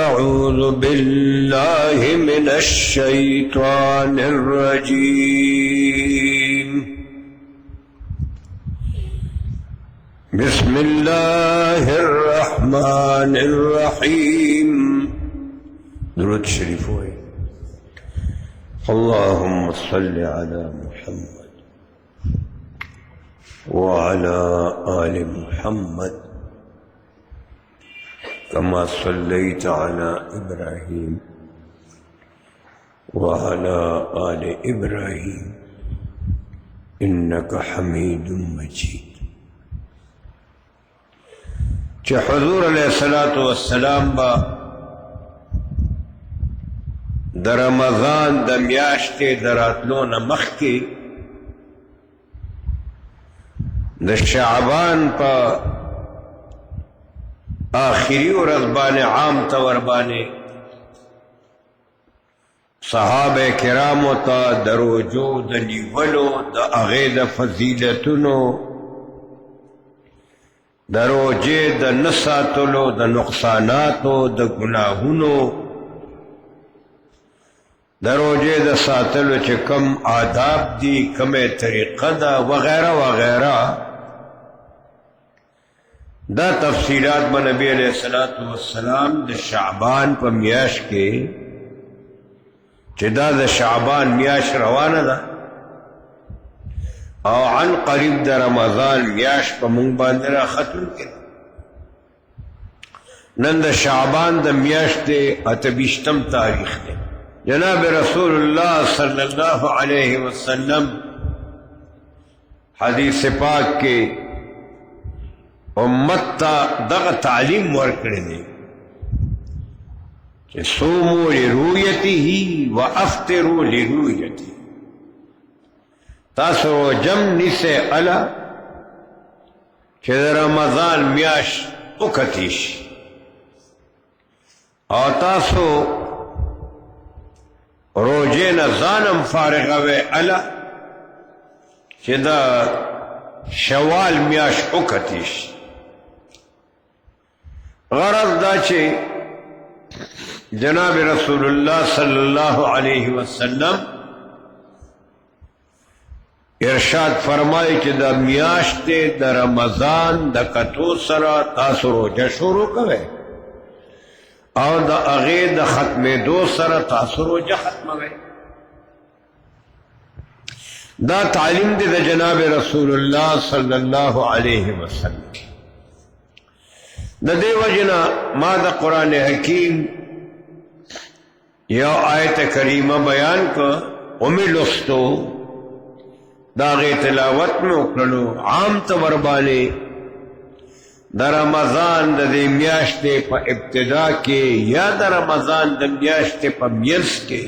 أعوذ بالله من الشيطان الرجيم بسم الله الرحمن الرحيم درود شريف ہوئے اللهم صل على محمد وعلى آل محمد كما صليت على إبراهيم وعلى آل إبراهيم إنك حميد مجيد کہ حضور علیہ الصلوۃ والسلام با در رمضان د میاشتې د راتلو نه مخکې د شعبان په آخری ورځ باندې عام طور باندې صحابه کرامو ته د روژو د نیولو د هغې د فضیلتونو د روژې د نه ساتلو د نقصاناتو د ګناهونو د روژې د ساتلو چې کم آداب دي کمه طریقه ده وغیره وغیره دا تفصیلات با نبی علیہ السلام د شعبان په میاشت کې چې دا د شعبان میاشت روانه ده او عن قریب د رمضان میاشت په مونږ باندې را ختم کړه نن د شعبان د میاشتې 28 تاریخ دی جناب رسول الله صلی الله علیه وسلم حدیث پاک کې امت تا دغه تعلیم ورکړی دی چې صوموا لرؤیته وافطروا لرؤیته تاسو جم نیسه الا چې رمضان میاشت وکتی شي او تاسو روزه نه ځانم فارغوي الا چې دا شوال میاشت وکتی شي غرض دا چې جناب رسول الله صلی الله علیه وسلم ارشاد فرمایي چې د میاشتې د رمضان د کتو سره تاسو روزه شروع کوئ او د هغې د ختمېدو سره تاسو روزه ختموئ دا تعلیم دی د جناب رسول الله صلی الله علیه وسلم د دې وجنا ما د قرآن حکیم یو آیت کریمه بیان کو امی لستو داغی تلاوت میں اکرلو عام طور باندې د رمضان د دې میاشتې په ابتدا کې یا د رمضان د میاشتې په منځ کې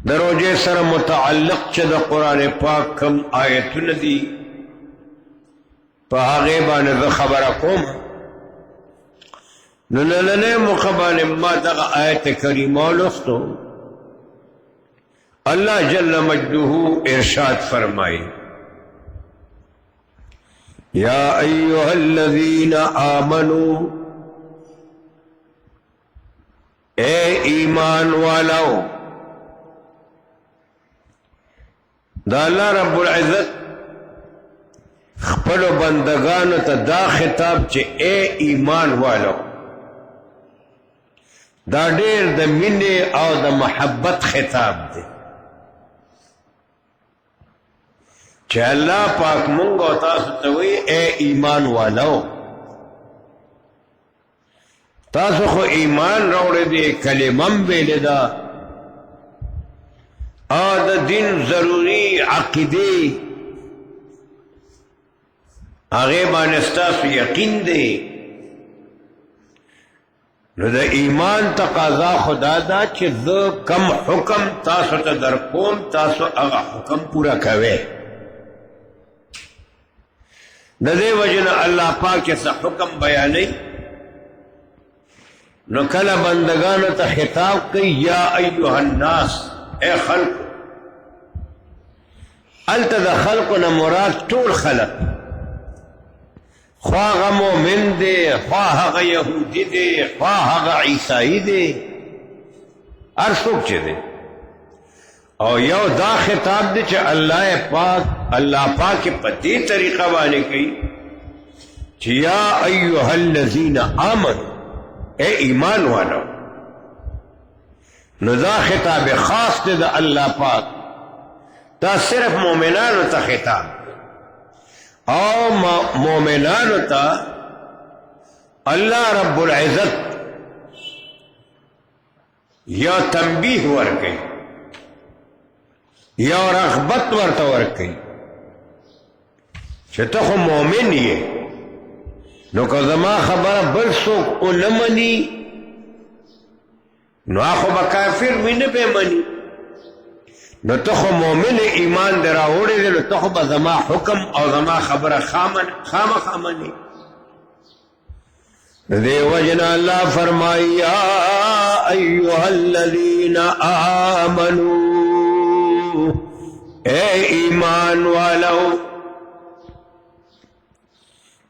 د روزې سره متعلق چې د قرآن پاک کم آیتونه دي په هغې باندې زه خبره کوم نو نننۍ موقع باندې ما دغه آیت کریمه ولوستو اللہ جل مجدہ ارشاد فرمائی یا ایہا الذین آمنوا اے ایمان والو دا اللہ رب العزت خپلو بندگانو تا دا خطاب چے اے ایمان والو دا ډیر د مینې او د محبت خطاب دی چې الله پاک مونږ او تاسو ته وایي اے ایمان والو تاسو خو ایمان راوړی دی کلمه م ویلې ده او د دین ضروري عقیدې هغې باندې ستاسو یقین دی نو د ایمان تقاضا خدا دا چې زه کم حکم تاسو ته در کوم تاسو هغه حکم پورا کوئ د دې وجه نه الله پاک چې څه حکم بیانوي نو کله بندگانو ته خطاب کوي یا ایها الناس اے خلق هلته د خلقو نه مراد ټول خلق خواہ مومن دے، خواہ یہودی دے، خواہ عیسائی دے، ہر سوک چے دے. او یو دا خطاب دے چے اللہ پاک پتی طریقہ وانے کئی چی یا ایوہ الذین آمنوا، اے ایمان والا. نو دا خطاب خاص دے دا اللہ پاک، دا صرف مومنانو تا خطاب او مومنانو تا اللہ رب العزت یا تنبیہ ورکی یا رغبت ورتا ورکی چه تا خو مومن یہ نو که زما خبر بل سوک او نمانی نو آخو با کافر بھی نبے منی. نو تو خو مومن ایمان در آوڑے دے، نو تو خو با زما حکم او زما خبر خام خامنی. دے وجنا اللہ فرمائی یا ایوہ الذین آمنو، اے ایمان والو،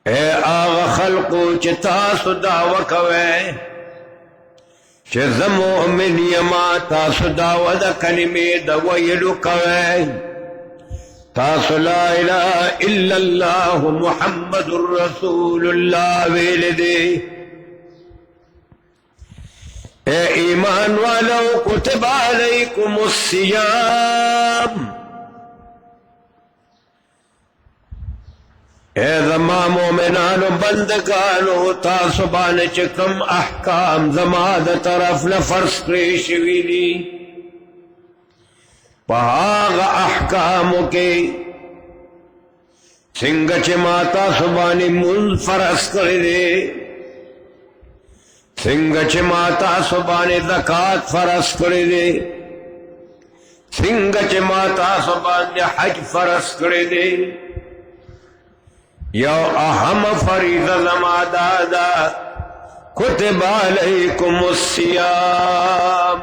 اے آغا خلقو چتا صداوہ کوئے چه زمؤمن یما تاسو دعوه دا کلمه دا ویلو کوئے، تاسو لا الہ الا اللہ محمد رسول اللہ ویل دے. اے ایمان والو کتب علیکم الصیام، اے زما مومنانو بندگانو تاسو باندې چکم احکام زما د طرف نه فرض کړی شوي دي، په هغه احکامو کې څنګه چې ما تاسو باندې مونځ فرض کړی دی، څنګه چې ما تاسو باندې زکات فرض کړی دی، څنګه چې ما تاسو باندې حج فرض کړی دی. یو اہم فریضہ زما دادا کتب علیکم الصیام،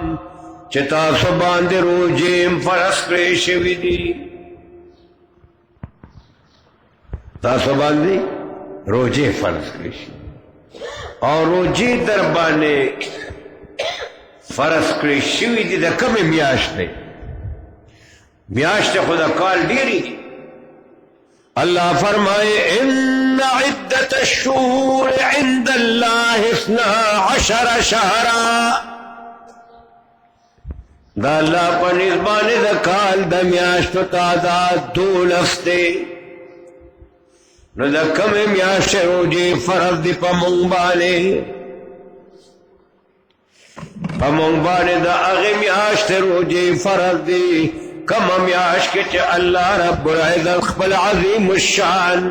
چتا سو باندې روجیم فرض کړی شوي دي، تاسو باندې روجې فرض کړی شوي او روجې در باندې فرض کړی شوي دي. د کومې میاشتې؟ میاشتې خو د کال ډېرې دي. اللہ فرمائے ان عدت الشہور عند اللہ 12 شہرا، دا اللہ پر نسبان دا کال دا میاشت تعداد 12 دے. نو دا کم میاشت روجے فرض دی پا منگبانے، پا منگبانے دا اغی میاشت روجے فرض دی کم میاش کے چے اللہ رب العزت خپل عظیم الشان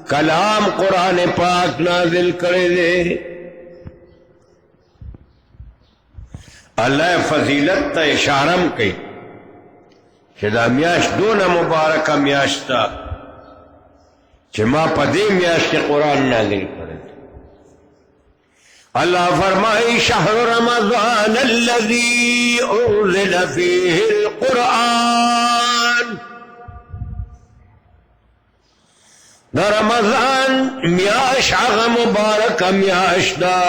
کلام قرآن پاک نازل کرے دے. اللہ فضیلت تا اشارم کئی چے دا میاش دون مبارکہ میاش تا چے ما پا دے میاش کے قرآن نازل کرے دے. اللہ فرمائی شہر رمضان الذی انزل فیہ القرآن، دا رمضان میاش آغا مبارک میاش دا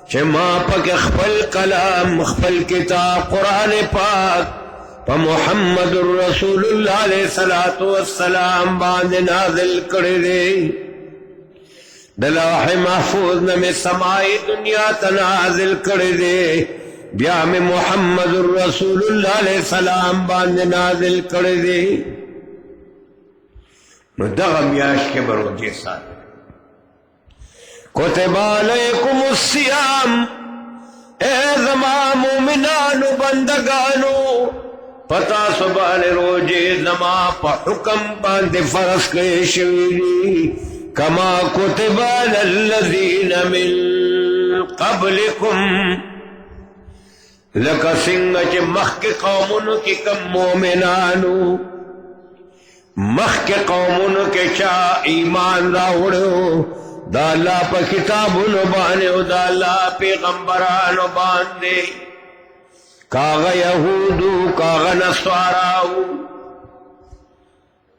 چه ما پاک خپل کلام خپل کتاب قرآن پاک پا محمد رسول اللہ علیہ السلام باندے نازل کردے دے. دلوح محفوظ نمی سمائی دنیا تنازل کردے، بیا میں محمد رسول اللہ علیہ السلام باندے نازل کردے. نو دغا میاش کے بروجے ساتھ کتب علیکم الصیام، اے زما مومنانو بندگانو پتا سبحان روجے زما پا حکم باندے فرض کرے شویلی کما کتب علی الذین من قبلکم، لکا سنگا چے مخ کے قومنو کی کم مومنانو مخ کے قومنو کے چا ایمان راوڑو دا اللہ پا کتابنو بانے دا اللہ پیغمبرانو باندے، کاغا یہودو کاغا نصاراو،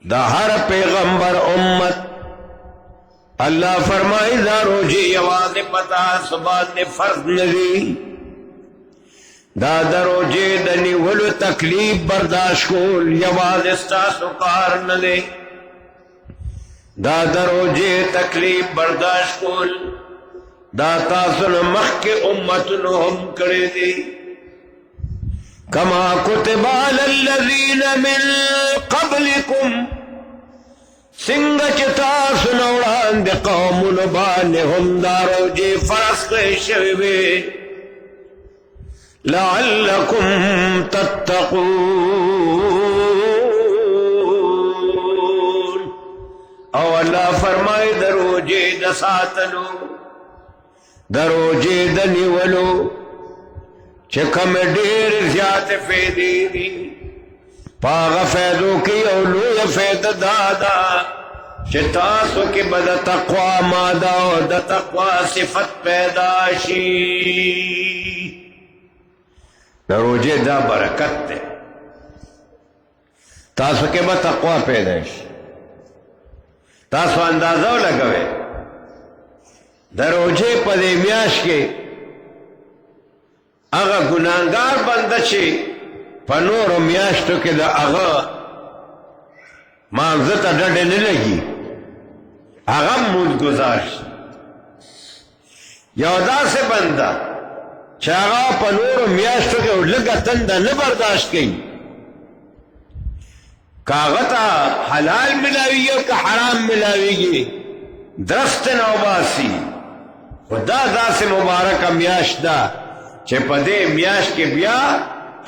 دا ہر پیغمبر امت اللہ فرمائی دا روجے یواز پتا سبان نے فرض ندی دا دروجے دنی ولو تکلیف برداشت کول یواز استاسو کار ندے دا دروجے تکلیف برداشت کول دا تاسن مخ کے امتن ہم کرے دے کما کتب علی الذین من قبلکم سنگ چتا سنوڑان دے قوم نبان ہم دارو جے فرس کے شوے لعلکم تتقون او اللہ فرمائے درو جے دساتلو درو جے دنیولو چکم دیر زیادت فیدی دی پاغ فیدو کی اولو یا فید دادا چتاسو کی بد تقوی مادا و دا تقوی صفت پیداشی دروجے دا برکت تے تاسو کی بد تقوی پیداشی تاسو اندازو لگوے دروجے پدے میاش کے اگا گناہگار بندہ چے پنور و میاشتو کے دا اغا مانزتا ڈڑے نلگی اغا مود گزارش یودا سے بندہ چاگا پنور و میاشتو کے لگا تندہ نبرداشت کی کاغتا حلال ملاوی گی کہ حرام ملاوی گی درست نوباسی خدا دا سے مبارک میاشت دا چے پدے میاشت کے بیا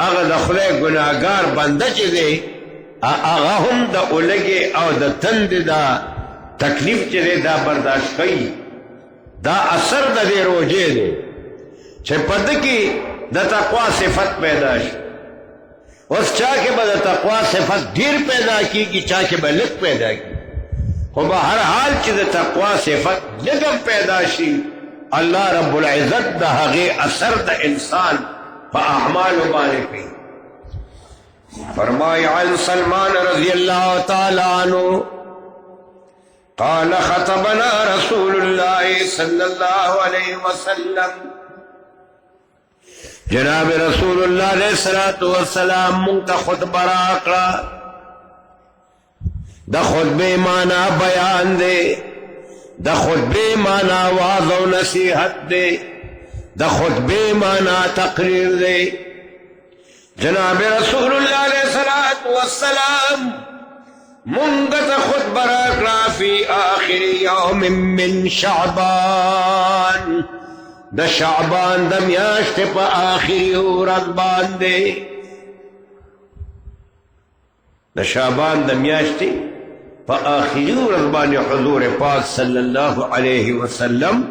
اغا دا خلے گناہگار بندہ چے دے اغا ہم دا اولگے او دا تند دا تکلیف چے دے دا برداشت کئی دا اثر دا دے روجے دے چے پد کی دا تقوی صفت پیداش اس چاہ کے با دا تقوی صفت دیر پیدا کی چاہ کے با لک پیدا کی خو با ہر حال چے دا تقوی صفت لگم پیداشی اللہ رب العزت دا حقی اثر دا انسان فاعمال بارکی فرمائی عن سلمان رضی اللہ تعالی عنہ قال خطبنا رسول اللہ صلی اللہ علیہ وسلم جناب رسول اللہ علیہ السلام منتا خطبہ راقرا دا خطبے مانا بیان دے دا خطبے مانا واضح و نصیحت دے دا خطبے مانا تقریر دے جناب رسول اللہ علیہ السلام منگت خطبہ راکلا فی آخر یوم من شعبان دا شعبان دا میاشت پا آخری رضبان دے دا شعبان دا میاشت پا آخری رضبان حضور پاک صلی اللہ علیہ وسلم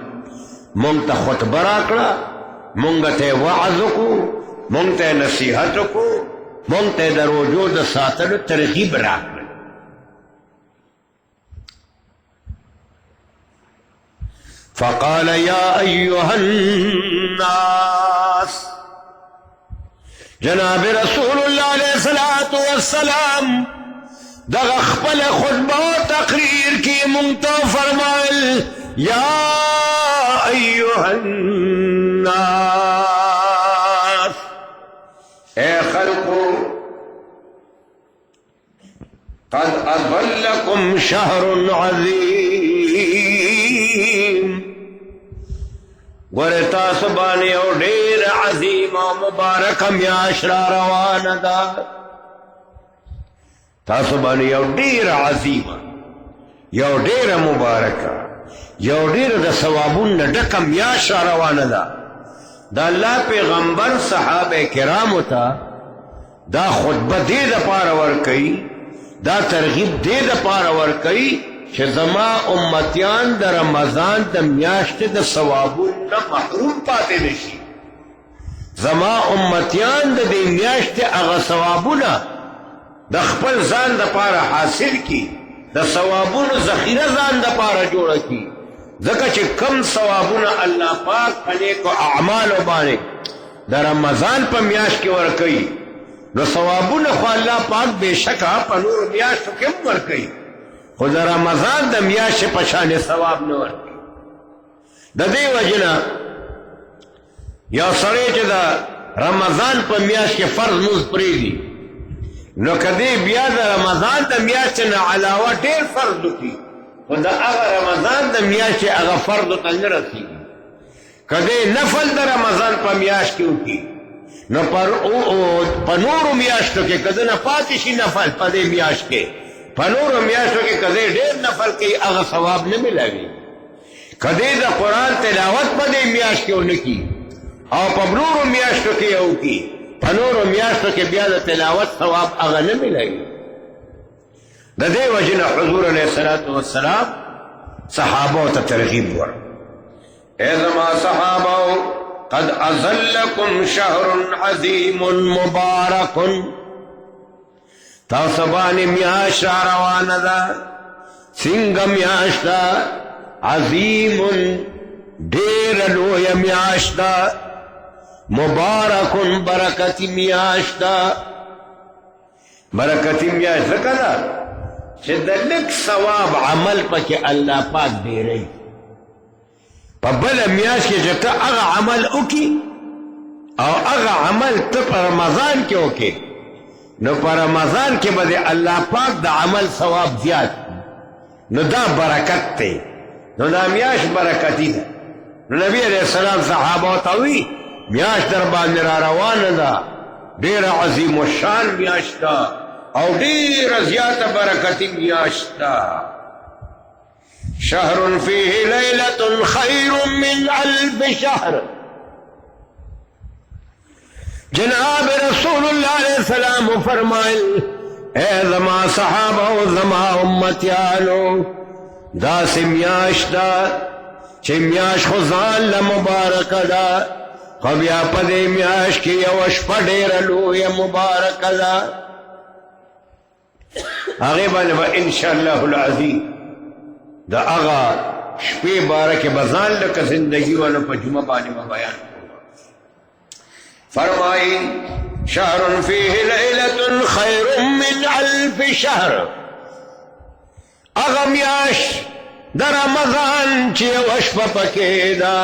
منگتا خطبہ راکلا منگتا وعظ کو منگتا نصیحت کو منگتا در وجود ساتل ترغیب راکلا فقال یا ایوہ الناس جناب رسول اللہ علیہ السلام دا خپل خطبہ و تقریر کی منگتا فرمائل یا ایوہ الناس اے خلقو قد اضلکم شہر عظیم ورطا سبانی او دیر عظیم و مبارک میاشرا روان دا تاسبانی یو دیر عظیم یو دیر مبارک یو دیر دا ثوابون ڈکا میاشرا روان دا دا اللہ پیغمبر صحابہ کرامو تا دا خطبہ دے دا پارا ورکی دا ترغیب دے دا پارا ورکی کہ زما امتیان دا رمضان دا میاشت دا ثوابون نا محروم پاتے نشی زما امتیان دا دی میاشت اغا ثوابون دا خپل زان دا پارا حاصل کی دا ثوابون ذخیرہ زان دا پارا جوڑا کی ذکر چھ کم ثوابون اللہ پاک پنے کو اعمال و بانے دا رمضان پا میاش کے ورکی نو ثوابون خو اللہ پاک بے شکا پا نور میاش تو کم ورکی خو د رمضان د میاشتې په شان ثواب نه ورکوي. د دې وجنه یو سړی چې د رمضان په میاشت کې فرض مونځ پرېږدي نو که دی بیا د رمضان د میاشتې نه علاوه ډېر فرض وکړي خو د هغه رمضان د میاشتې هغه فرضو ته نه رسېږي. که دی نفل د رمضان په میاشت کې وکړي نو په نورو میاشتو کې که ده نه پاتې شي نفل په دې میاشت کې په نورو میاشتو کې که دی ډېر نفل کوي هغه ثواب نه میلاوي. که دی د قرآن تلاوت په دې میاشت کې ونه کړي او په نورو میاشتو کې یې وکړي په نورو میاشتو کې بیا د تلاوت ثواب هغه نه میلاوي. د دې وجې نه حضور علیه الصلاة والسلام صحابو ته ترغیب ورکړ. ای زما صحابو قد اظلکم شهر عظیم مبارک، تاسو باندې میاشت روانه ده، څنګه میاشت ده؟ عظیم ډېره لویه میاشت ده، مبارک برکتی میاشت ده. برکتی میاشت ځکه ده چې د لږ ثواب عمل پکې الله پاک ډېروي. په بله میاشت کې چې ته هغه عمل وکړي او هغه عمل ته په رمضان کې وکړې نو په رمضان کې به د الله پاک د عمل ثواب زیات نو دا برکت دی. نو دا میاشت برکتي ده. نو نبی علیہ السلام صحابه ته وی میاشت در باندې را روانه ده، ډېره عظیم الشان میاشت ده او ډېره زیاته برکتي میاشت ده. شهر فيه ليلة خير من 1000 شهر. جناب رسول اللہ علیہ السلام فرمائل اے زما صحابہ و زما امتیانو دا سی میاشت دا چه میاش خوزان لمبارک دا خبیا پدے میاش کی یوش پڑیر لوی مبارک دا آغیبان و انشاءاللہ العظیم دا اغا شپی بارک بزان لک زندگی والا پا جمعہ بانی میں بیان فرمائی شهر فيه ليلة خير من 1000 شهر. اغمیاش در رمضان چی وشپ پکی دا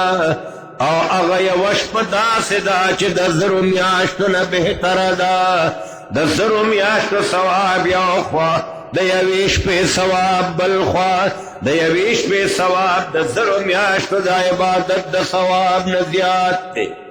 او اغی وشپ دا سدا چی در زرو میاشتو نبہتر دا در زرو میاشتو ثواب یوخوا دا یویش پی ثواب بلخوا دا یویش پی ثواب در زرو میاشتو دا عبادت دا ثواب نزیاد تے.